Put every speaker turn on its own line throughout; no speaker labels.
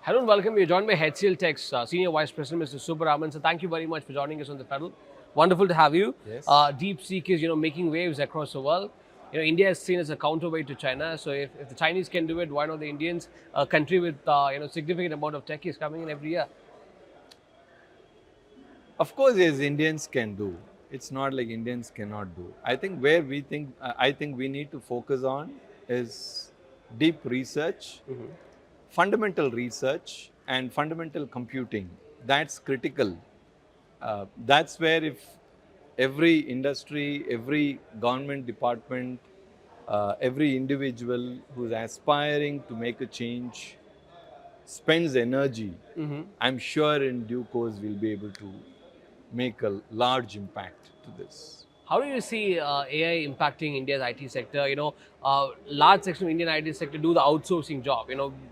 Hello and welcome. You're joined by HCLTech's Senior Vice President, Mr. Subbaraman. So thank you very much for joining us on TheFederal. Wonderful to have you.
Yes.
DeepSeek is, making waves across the world. India is seen as a counterweight to China. So if the Chinese can do it, why not the Indians? A country with, significant amount of techies coming in every year.
Of course, yes, Indians can do. It's not like Indians cannot do. I think we need to focus on is deep research, fundamental research, and fundamental computing. That's critical. That's where if every industry, every government department, every individual who's aspiring to make a change spends energy, I'm sure in due course we'll be able to make a large impact to this.
How do you see AI impacting India's IT sector? Large section of Indian IT sector do the outsourcing job.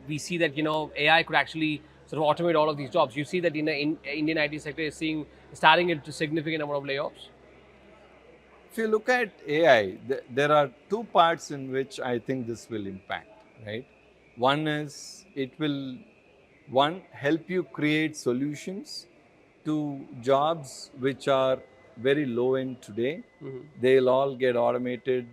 We see that AI could actually sort of automate all of these jobs. You see that Indian IT sector is starting into significant amount of layoffs.
If you look at AI, there are two parts in which I think this will impact, right? One is it will help you create solutions to jobs which are very low end today. They'll all get automated.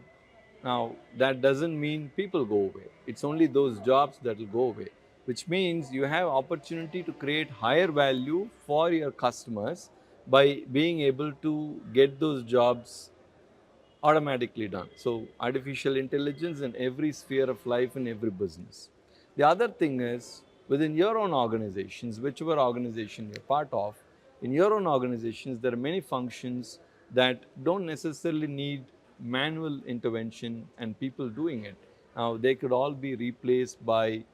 Now, that doesn't mean people go away. It's only those jobs that will go away, which means you have opportunity to create higher value for your customers by being able to get those jobs automatically done. So, artificial intelligence in every sphere of life in every business. The other thing is within your own organizations, whichever organization you're part of, in your own organizations, there are many functions that don't necessarily need manual intervention and people doing it. Now, they could all be replaced by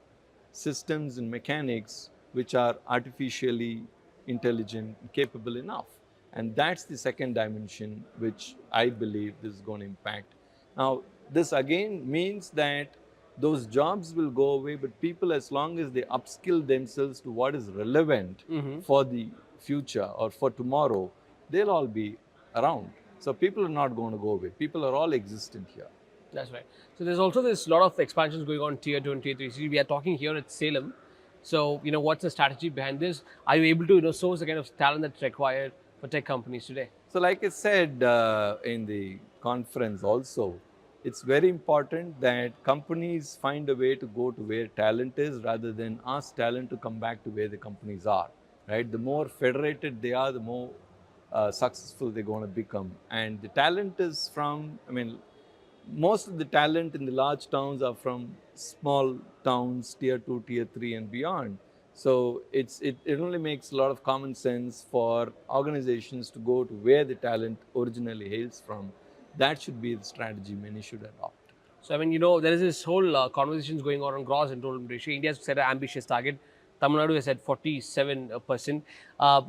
systems and mechanics which are artificially intelligent, capable enough. And that's the second dimension which I believe this is going to impact. Now, this again means that those jobs will go away, but people, as long as they upskill themselves to what is relevant for the future or for tomorrow, they'll all be around. So people are not going to go away. People are all existent here.
That's right. So there's also this lot of expansions going on tier 2 and tier 3. See, we are talking here at Salem. So, what's the strategy behind this? Are you able to, source the kind of talent that's required for tech companies today?
So like I said in the conference also, it's very important that companies find a way to go to where talent is rather than ask talent to come back to where the companies are, right? The more federated they are, the more successful they're going to become. And the talent is from, most of the talent in the large towns are from small towns, tier 2, tier 3 and beyond. So it only makes a lot of common sense for organizations to go to where the talent originally hails from. That should be the strategy many should adopt.
So, there is this whole conversations going on gross enrollment ratio. India's set an ambitious target. Tamil Nadu has said 47%. How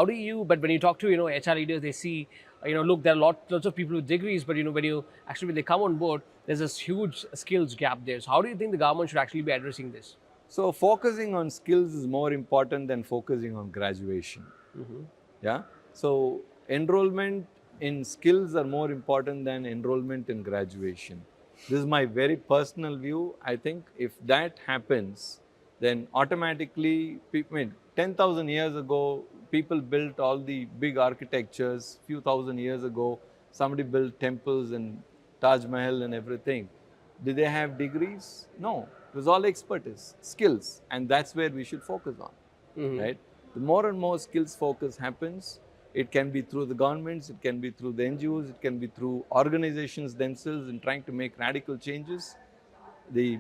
do you, but when you talk to, HR leaders, they see, look, there are lots of people with degrees, but, when they come on board, there's this huge skills gap there. So, how do you think the government should actually be addressing this?
So focusing on skills is more important than focusing on graduation. Yeah. So enrollment in skills are more important than enrollment in graduation. This is my very personal view. I think if that happens, then automatically, 10,000 years ago, people built all the big architectures. Few thousand years ago, somebody built temples and Taj Mahal and everything. Did they have degrees? No. It was all expertise, skills, and that's where we should focus on, right? The more and more skills focus happens, it can be through the governments, it can be through the NGOs, it can be through organizations themselves in trying to make radical changes. The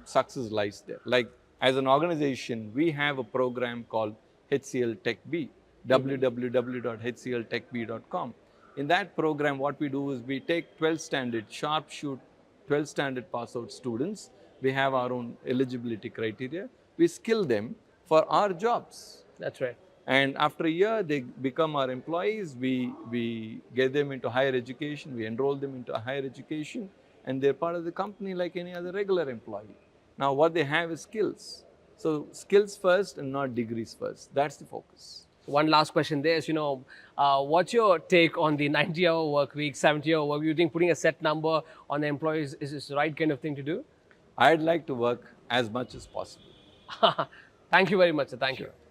success lies there. Like as an organization, we have a program called HCLTech B, www.hcltechb.com. In that program, what we do is we take 12 standard, sharpshoot 12 standard pass out students. We have our own eligibility criteria. We skill them for our jobs.
That's right.
And after a year, they become our employees. We get them into higher education. We enroll them into higher education. And they're part of the company like any other regular employee. Now, what they have is skills. So, skills first and not degrees first. That's the focus.
One last question there is, what's your take on the 90-hour work week, 70-hour work week? You think putting a set number on the employees is the right kind of thing to do?
I'd like to work as much as possible.
Thank you very much, sir. Thank you.
Sure.